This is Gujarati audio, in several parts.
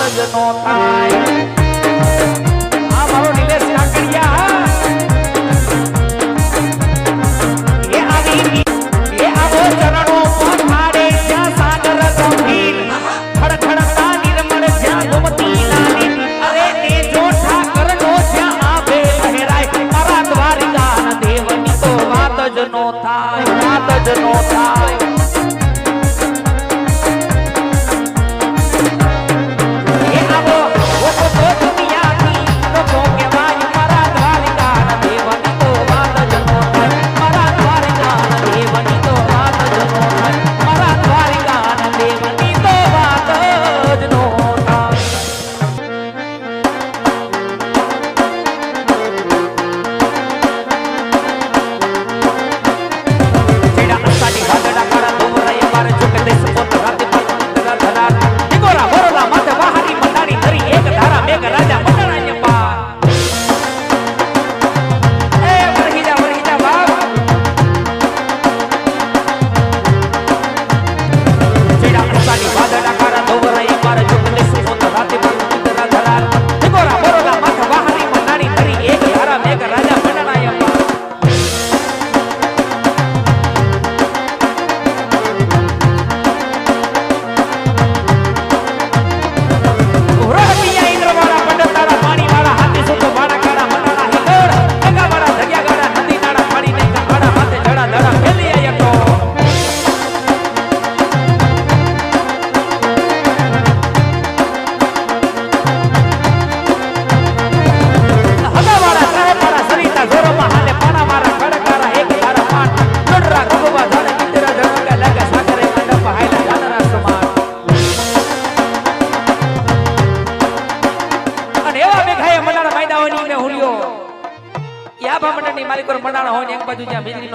જ નો થાય આ મારો નિલેશ કાકડિયા એ આવી એ આવો ચરણો પથારે જ્યાં સાગર ગંભીર ખડખડતા નિર્મળ જ્યાં ગોમતી નાની અરે ને જોઠા કરનો જ્યાં આવે લહેરાય મારા દ્વારિકા દેવની તો વાત જ નો થાય વાત જ નો થાય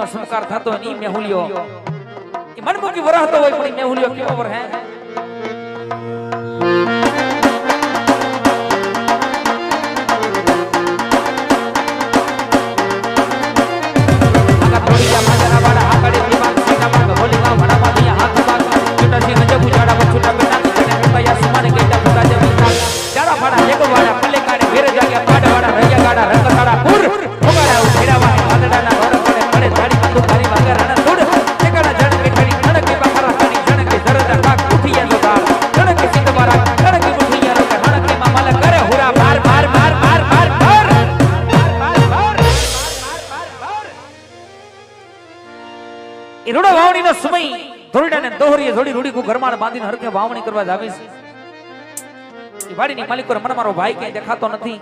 સંસ્કાર થતો ની મેહુલિયો એ મનમુખી વરહતો હોય પણ મેહુલિયો કેવો વર હે આકા થોડીયા માજરા વાળા આકડે દીવાન સીના માગ હોલીમાં ભણામાં દિયા હાથ બાગ છૂટા સી નજબુ જાડા છૂટા બેટા ચણે કયા સુમાને કેટા પૂરા જે વિચાર જાડા ફાડા લેકો વાળા પલ્લે કાડે ઘેર જાગ્યા પાડ વાળા રૈયા ગાડા રંગતાડા પુર ઓગાડા ઉઠેરાવા વાદડાના રોડ પડે પડે ધાડી બંદુ તારી વાગર રણ છોડ ટેકડા જણ બેઠડી ધડકે બખરા તારી જણકે જરદા કાક ઉઠિયા નો દાળ જણકે સિંધવારા જણકે ઉઠિયા નો હણકે મામલ કરે હુરા બાર બાર બાર બાર બાર બાર એ રૂડો વાવણીનો સમય ધોરડાને દોહરીએ જોડી રૂડી કો ઘરમાળ બાંધીને હરકે વાવણી કરવા જાવે છે એ વાડીની માલિકોર મન મારો ભાઈ કે દેખાતો નથી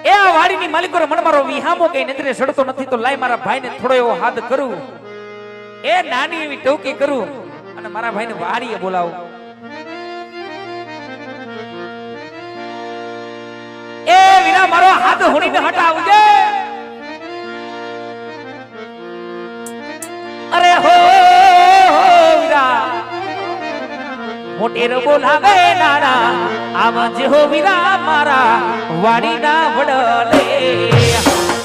એ આ વાડીની માલિકોર મન મારો વિહામો કે નજરે સડતો નથી તો લાય મારા ભાઈને થોડો એવો હાથ કરું એ નાની એવી ટોકી કરું અને મારા ભાઈને વાડીએ બોલાવું એ વીરા મારો હાથ હોણીને હટાવજે અરે હો વીરા મોટેર બોલાવે નાના આમ જે હો વીરા મારા વાડીના વડલે